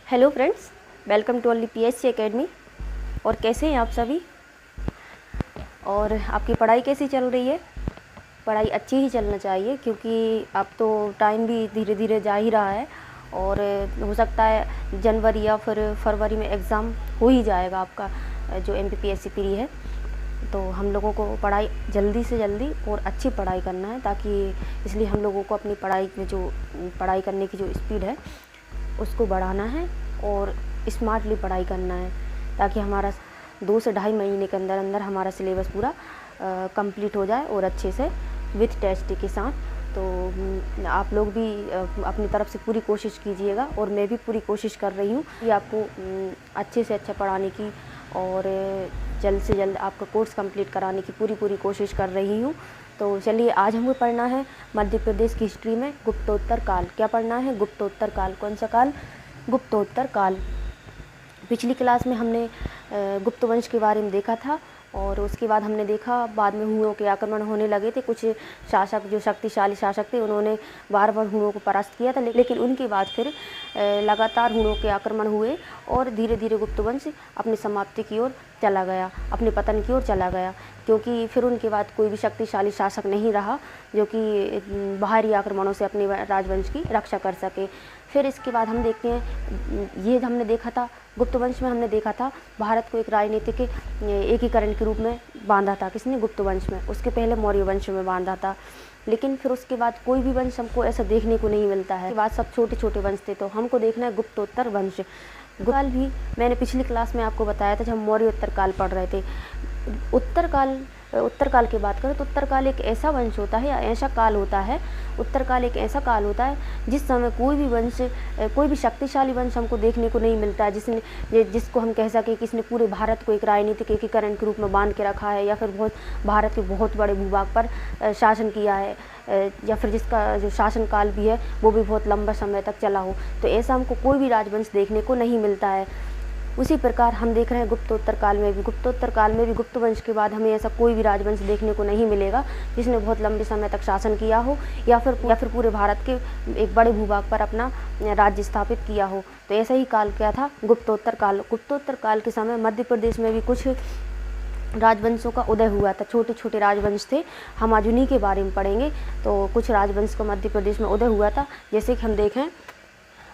Hello friends, welcome to only PSC academy. और कैसे हैं आप सभी? और आपकी पढ़ाई कैसी चल रही है? पढ़ाई अच्छी ही चलना चाहिए, क्योंकि अब तो टाइम भी धीरे धीरे जा ही रहा है और हो सकता है जनवरी या फिर फरवरी में एग्ज़ाम हो ही जाएगा आपका, जो एमपीपीएससी प्री है। तो हम लोगों को पढ़ाई जल्दी से जल्दी और अच्छी पढ़ाई करना है, ताकि इसलिए हम लोगों को अपनी पढ़ाई में जो पढ़ाई करने की जो स्पीड है उसको बढ़ाना है और स्मार्टली पढ़ाई करना है, ताकि हमारा 2 से ढाई महीने के अंदर अंदर हमारा सिलेबस पूरा कंप्लीट हो जाए और अच्छे से विथ टेस्ट के साथ। तो आप लोग भी अपनी तरफ से पूरी कोशिश कीजिएगा और मैं भी पूरी कोशिश कर रही हूँ कि आपको अच्छे से अच्छा पढ़ाने की और जल्द से जल्द आपका कोर्स कंप्लीट कराने की पूरी कोशिश कर रही हूँ। तो चलिए, आज हमें पढ़ना है मध्य प्रदेश की हिस्ट्री में गुप्तोत्तर काल। क्या पढ़ना है? गुप्तोत्तर काल। कौन सा काल? गुप्तोत्तर काल। पिछली क्लास में हमने गुप्त वंश के बारे में देखा था और उसके बाद हमने देखा बाद में हुणों के आक्रमण होने लगे थे। कुछ शासक जो शक्तिशाली शासक थे उन्होंने बार बार हुणों को परास्त किया था, लेकिन उनके बाद फिर लगातार हुणों के आक्रमण हुए और धीरे धीरे गुप्त वंश अपनी समाप्ति की ओर चला गया, अपने पतन की ओर चला गया, क्योंकि फिर उनके बाद कोई भी शक्तिशाली शासक नहीं रहा जो कि बाहरी आक्रमणों से अपने राजवंश की रक्षा कर सके। फिर इसके बाद हम देखते हैं, ये हमने देखा था गुप्त वंश में, हमने देखा था भारत को एक राजनीतिक एकीकरण के रूप में बांधा था। किसने? गुप्त वंश में। उसके पहले मौर्य वंश में बांधा था, लेकिन फिर उसके बाद कोई भी वंश हमको ऐसा देखने को नहीं मिलता है। उसके बाद सब छोटे छोटे वंश थे, तो हमको देखना है गुप्तोत्तर वंश। काल भी मैंने पिछली क्लास में आपको बताया था जब हम मौर्य उत्तर काल पढ़ रहे थे। उत्तर काल की बात करें तो उत्तर काल एक ऐसा वंश होता है या ऐसा काल होता है, उत्तर काल एक ऐसा काल होता है जिस समय कोई भी शक्तिशाली वंश हमको देखने को नहीं मिलता है, जिसको हम कह सकें कि इसने पूरे भारत को एक राजनीतिक एकीकरण के रूप में बांध के रखा है, या फिर भारत के बहुत बड़े भूभाग पर शासन किया है, या फिर जिसका जो शासन काल भी है वो भी बहुत लंबा समय तक चला हो। तो ऐसा हमको कोई भी राजवंश देखने को नहीं मिलता है। उसी प्रकार हम देख रहे हैं गुप्तोत्तर काल में भी। गुप्तोत्तर काल में भी गुप्त वंश के बाद हमें ऐसा कोई भी राजवंश देखने को नहीं मिलेगा जिसने बहुत लंबे समय तक शासन किया हो, या फिर पूरे भारत के एक बड़े भूभाग पर अपना राज्य स्थापित किया हो। तो ऐसा ही काल क्या था? गुप्तोत्तर काल। गुप्तोत्तर काल के समय मध्य प्रदेश में भी कुछ राजवंशों का उदय हुआ था। छोटे छोटे राजवंश थे, हम आज उन्हीं के बारे में पढ़ेंगे। तो कुछ राजवंश का मध्य प्रदेश में उदय हुआ था, जैसे कि हम देखें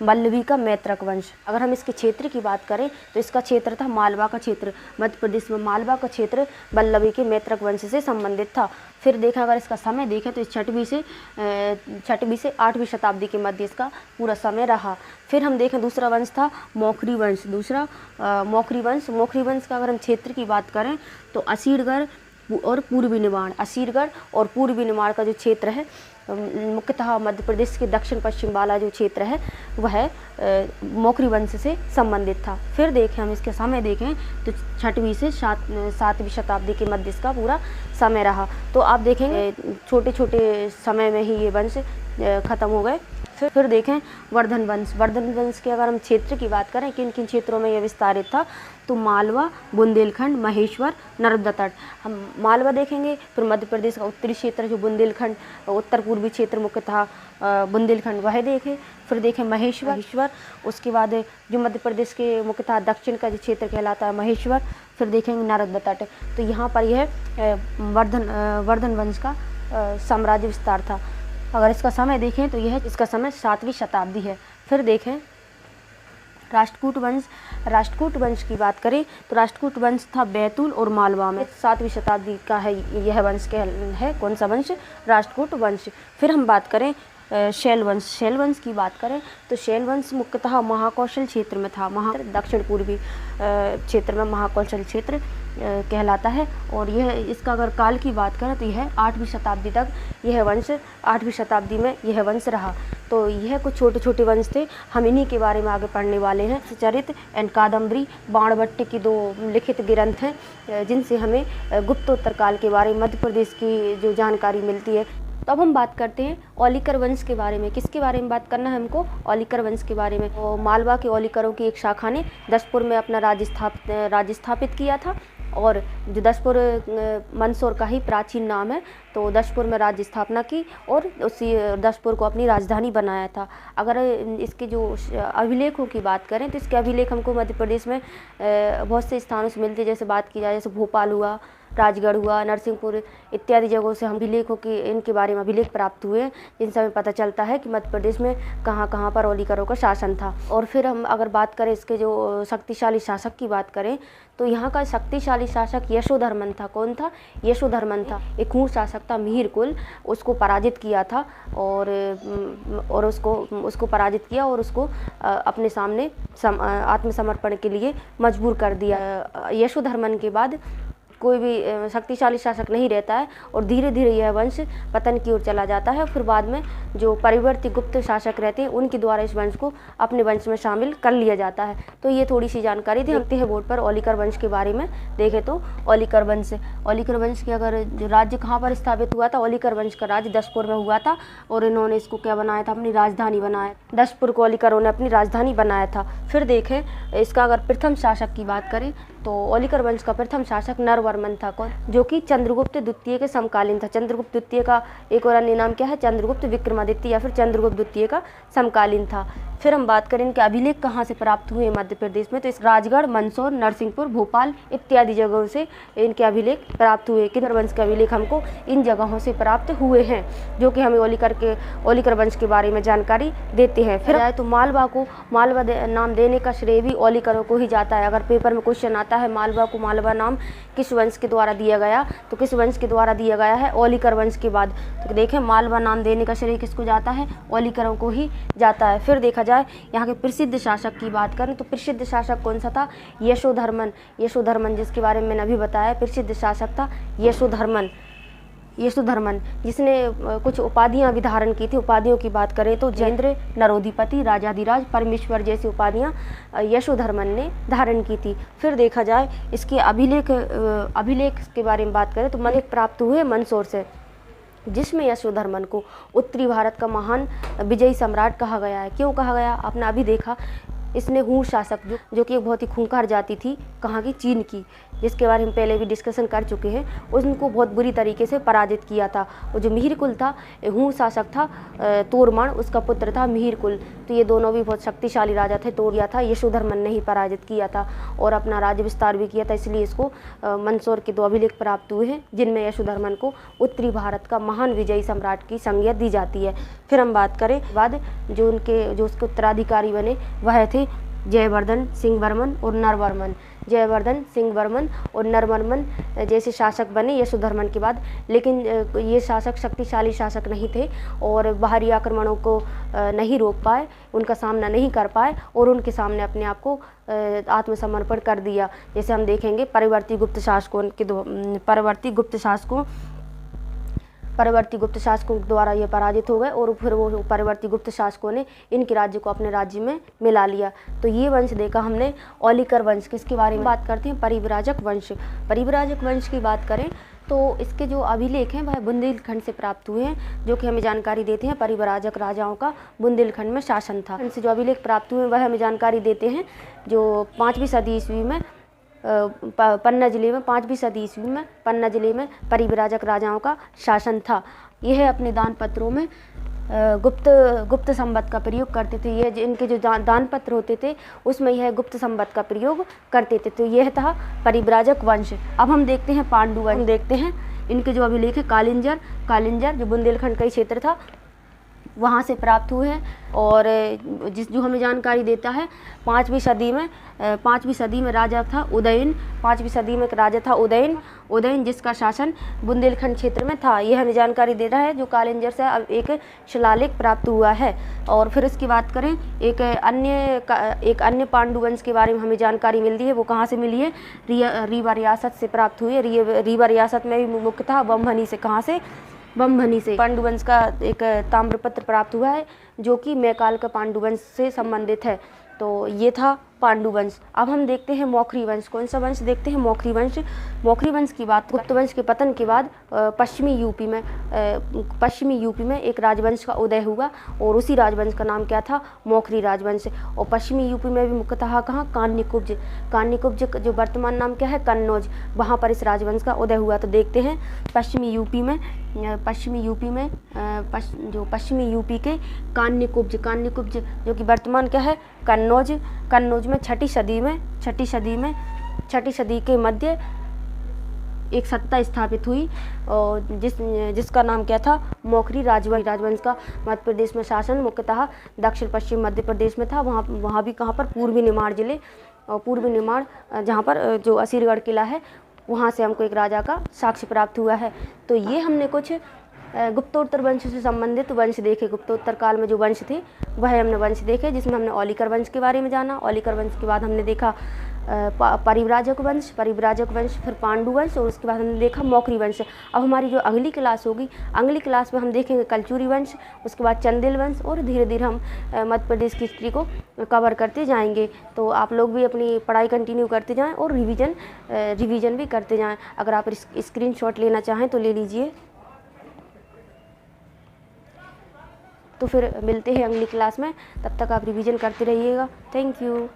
वल्लभी का मैत्रक वंश। अगर हम इसके क्षेत्र की बात करें तो इसका क्षेत्र था मालवा का क्षेत्र। मध्य प्रदेश में मालवा का क्षेत्र वल्लभी के मैत्रक वंश से संबंधित था। फिर देखा, अगर इसका समय देखें तो इस 6वीं से 8वीं शताब्दी के मध्य इसका पूरा समय रहा। फिर हम देखें दूसरा वंश था मौखरी वंश। मौखरी वंश का अगर हम क्षेत्र की बात करें तो असीरगढ़ और पूर्वी निमाड़। असीरगढ़ और पूर्वी निमाड़ का जो क्षेत्र है, मुख्यतः मध्य प्रदेश के दक्षिण पश्चिम वाला जो क्षेत्र है वह मौखरी वंश से संबंधित था। फिर देखें, हम इसके समय देखें तो 6वीं से 7वीं शताब्दी के मध्य इसका पूरा समय रहा। तो आप देखेंगे छोटे छोटे समय में ही ये वंश खत्म हो गए। फिर देखें वर्धन वंश के अगर हम क्षेत्र की बात करें, किन किन क्षेत्रों में यह विस्तारित था, तो मालवा, बुंदेलखंड, महेश्वर, नर्मदा तट। हम मालवा देखेंगे, फिर मध्य प्रदेश का उत्तरी क्षेत्र जो बुंदेलखंड, उत्तर पूर्वी क्षेत्र मुख्यतः बुंदेलखंड वह देखें। फिर देखें महेश्वर, उसके बाद जो मध्य प्रदेश के मुख्यतः दक्षिण का जो क्षेत्र कहलाता है महेश्वर। फिर देखेंगे नर्मदा तट। तो यहाँ पर यह वर्धन वंश का साम्राज्य विस्तार था। अगर इसका समय देखें तो इसका समय 7वीं शताब्दी है। फिर देखें राष्ट्रकूट वंश की बात करें तो राष्ट्रकूट वंश था बैतूल और मालवा में। 7वीं शताब्दी का है यह वंश है। कौन सा वंश? राष्ट्रकूट वंश। फिर हम बात करें शैल वंश की बात करें तो शैल वंश मुख्यतः महाकौशल क्षेत्र में था। दक्षिण पूर्वी क्षेत्र में महाकौशल क्षेत्र कहलाता है। और यह इसका अगर काल की बात करें तो यह 8वीं शताब्दी तक 8वीं शताब्दी में यह वंश रहा। तो यह कुछ छोटे छोटे वंश थे, हम इन्हीं के बारे में आगे पढ़ने वाले हैं। चरित एंड कादम्बरी बाणभट्ट की 2 लिखित ग्रंथ हैं जिनसे हमें गुप्तोत्तर काल के बारे में मध्य प्रदेश की जो जानकारी मिलती है। तो अब हम बात करते हैं औलिकर वंश के बारे में। किसके बारे में बात करना है हमको? औलिकर वंश के बारे में। तो मालवा के औलिकरों की एक शाखा ने दशपुर में अपना राज्य स्थापित किया था। और जो दशपुर मंदसौर का ही प्राचीन नाम है। तो दशपुर में राज्य स्थापना की और उसी दशपुर को अपनी राजधानी बनाया था। अगर इसके जो अभिलेखों की बात करें तो इसके अभिलेख हमको मध्य प्रदेश में बहुत से स्थानों से मिलते हैं। जैसे बात की जाए, जैसे भोपाल हुआ, राजगढ़ हुआ, नरसिंहपुर इत्यादि जगहों से हम अभिलेखों की इनके बारे में अभिलेख प्राप्त हुए हैं, जिनसे हमें पता चलता है कि मध्य प्रदेश में कहाँ कहाँ पर औलिकरों का शासन था। और फिर हम अगर बात करें इसके जो शक्तिशाली शासक की बात करें तो यहाँ का शक्तिशाली शासक यशोधर्मन था। कौन था? यशोधर्मन था। एक खून शासक था मिहिर कुल, उसको पराजित किया था और उसको पराजित किया और उसको अपने सामने आत्मसमर्पण के लिए मजबूर कर दिया। यशोधर्मन के बाद कोई भी शक्तिशाली शासक नहीं रहता है और धीरे धीरे यह वंश पतन की ओर चला जाता है। फिर बाद में जो परिवर्ती गुप्त शासक रहते हैं उनके द्वारा इस वंश को अपने वंश में शामिल कर लिया जाता है। तो ये थोड़ी सी जानकारी थी। देखते हैं बोर्ड पर औलिकर वंश के बारे में देखें तो औलिकर वंश के अगर जो राज्य कहाँ पर स्थापित हुआ था, औलिकर वंश का राज्य दशपुर में हुआ था और इन्होंने इसको क्या बनाया था? अपनी राजधानी बनाया। दशपुर को औलिकरों ने अपनी राजधानी बनाया था। फिर देखें इसका अगर प्रथम शासक की बात करें तो औलिकर वंश का प्रथम शासक नरवर्मन था। कौन? जो कि चंद्रगुप्त द्वितीय के समकालीन था। चंद्रगुप्त द्वितीय का एक और अन्य नाम क्या है? चंद्रगुप्त विक्रमादित्य या फिर चंद्रगुप्त द्वितीय का समकालीन था। फिर हम बात करें इनके अभिलेख कहाँ से प्राप्त हुए मध्य प्रदेश में, तो इस राजगढ़, मंदसौर, नरसिंहपुर, भोपाल इत्यादि जगहों से इनके अभिलेख प्राप्त हुए। किधर वंश के अभिलेख हमको इन जगहों से प्राप्त हुए हैं, जो कि हमें औलिकर वंश के बारे में जानकारी देते हैं। फिर आए तो मालवा नाम देने का श्रेय भी औलिकरों को ही जाता है। अगर पेपर में क्वेश्चन आता है मालवा को मालवा नाम किस वंश के द्वारा दिया गया, तो किस वंश के द्वारा दिया गया है? औलिकर वंश के बाद। तो देखें मालवा नाम देने का श्रेय किसको जाता है? औलिकरों को ही जाता है। फिर देखा जाए यहाँ के प्रसिद्ध शासक की बात करें तो प्रसिद्ध शासक कौन सा था? यशोधर्मन जिसके बारे में मैंने अभी बताया, प्रसिद्ध शासक था यशोधर्मन जिसने कुछ उपाधियां भी धारण की थी। उपाधियों की बात करें तो जयेंद्र, नरोधिपति, राजाधिराज, परमेश्वर जैसी उपाधियां यशोधर्मन ने धारण की थी। फिर देखा जाए इसके अभिलेख के बारे में बात करें तो अभिलेख प्राप्त हुए मंदसौर से, जिसमें यशोधर्मन को उत्तरी भारत का महान विजयी सम्राट कहा गया है। क्यों कहा गया? आपने अभी देखा, इसने हूँ शासक जो कि एक बहुत ही खूंखार जाति थी, कहाँ की? चीन की, जिसके बारे में पहले भी डिस्कशन कर चुके हैं। उनको बहुत बुरी तरीके से पराजित किया था। वो जो मिहिर कुल था, हूँ शासक था तोरमण, उसका पुत्र था मिहिर कुल। तो ये दोनों भी बहुत शक्तिशाली राजा थे। तोड़िया था, यशोधर्मन ने ही पराजित किया था और अपना राज्य विस्तार भी किया था। इसलिए इसको मंदसौर के 2 अभिलेख प्राप्त हुए हैं, जिनमें यशोधर्मन को उत्तरी भारत का महान विजयी सम्राट की संज्ञा दी जाती है। फिर हम बात करें बाद जो उसके उत्तराधिकारी बने वह थे जयवर्धन सिंह वर्मन और नरवर्मन। जयवर्धन सिंह वर्मन और नरवर्मन जैसे शासक बने यशोधर्मन के बाद, लेकिन ये शासक शक्तिशाली शासक नहीं थे और बाहरी आक्रमणों को नहीं रोक पाए, उनका सामना नहीं कर पाए और उनके सामने अपने आप को आत्मसमर्पण कर दिया। जैसे हम देखेंगे परिवर्ती गुप्त शासकों द्वारा ये पराजित हो गए और फिर वो परिवर्ती गुप्त शासकों ने इनके राज्य को अपने राज्य में मिला लिया। तो ये वंश देखा हमने औलिकर वंश। किसके बारे में बात करते हैं? परिव्राजक वंश की बात करें तो इसके जो अभिलेख हैं वह बुंदेलखंड से प्राप्त हुए हैं, जो कि हमें जानकारी देते हैं परिव्राजक राजाओं का बुंदेलखंड में शासन था। इनसे जो अभिलेख प्राप्त हुए वह हमें जानकारी देते हैं जो 5वीं सदी ईस्वी में पन्ना जिले में 5वीं सदी ईस्वी में पन्ना जिले में परिव्राजक राजाओं का शासन था। यह अपने दान पत्रों में गुप्त संवत का प्रयोग करते थे। ये इनके जो दान पत्र होते थे उसमें यह गुप्त संवत का प्रयोग करते थे। तो यह था परिव्राजक वंश। अब हम देखते हैं पांडु वंश। देखते हैं इनके जो अभिलेख है कालिंजर जो बुंदेलखंड का ही क्षेत्र था वहाँ से प्राप्त हुए हैं और जो हमें जानकारी देता है 5वीं सदी में राजा था उदयन। 5वीं सदी में राजा था उदयन जिसका शासन बुंदेलखंड क्षेत्र में था। यह हमें जानकारी दे रहा है जो कालिंजर से अब एक शिलालेख प्राप्त हुआ है। और फिर इसकी बात करें एक अन्य पांडु वंश के बारे में हमें जानकारी मिलती है। वो कहाँ से मिली है? रीवा रियासत से प्राप्त हुई है। रीवा रियासत में भी मुख्यतः बमभनी से। कहाँ से? बमभनी से पांडु वंश का एक ताम्रपत्र प्राप्त हुआ है जो कि मैकाल का पांडु वंश से संबंधित है। तो ये था पांडु वंश। अब हम देखते हैं मौखरी वंश। कौन सा वंश देखते हैं? मौखरी वंश। मौखरी वंश की बात, गुप्त वंश के पतन के बाद पश्चिमी यूपी में एक राजवंश का उदय हुआ और उसी राजवंश का नाम क्या था? मौखरी राजवंश। और पश्चिमी यूपी में भी मुख्यतः कहाँ? कान्यकुब्ज जो वर्तमान नाम क्या है? कन्नौज, वहाँ पर इस राजवंश का उदय हुआ। तो देखते हैं पश्चिमी यूपी के कान्यकुब्ज जो कि वर्तमान क्या है? कन्नौज में छठी सदी के मध्य एक सत्ता स्थापित हुई और जिसका नाम क्या था? मौखरी राजवंश का मध्य प्रदेश में शासन मुख्यतः दक्षिण पश्चिम मध्य प्रदेश में था। वहाँ भी कहाँ पर? पूर्वी निमाड़ जिले और पूर्वी निमाड़, जहाँ पर जो असीरगढ़ किला है, वहाँ से हमको एक राजा का साक्ष्य प्राप्त हुआ है। तो ये हमने कुछ गुप्तोत्तर वंश से संबंधित वंश देखे। गुप्तोत्तर काल में जो वंश थे वह हमने वंश देखे, जिसमें हमने औलिकर वंश के बारे में जाना। औलिकर वंश के बाद हमने देखा परिव्राजक वंश, फिर पांडु वंश और उसके बाद हमने देखा मौखरी वंश। अब हमारी जो अगली क्लास होगी, अगली क्लास में हम देखेंगे कलचुरी वंश, उसके बाद चंदेल वंश और धीरे धीरे हम मध्य प्रदेश की हिस्ट्री को कवर करते जाएंगे। तो आप लोग भी अपनी पढ़ाई कंटिन्यू करते जाएं और रिवीजन भी करते जाएं। अगर आप स्क्रीनशॉट लेना चाहें तो ले लीजिए। तो फिर मिलते हैं अगली क्लास में, तब तक आप रिवीजन करते रहिएगा। Thank you.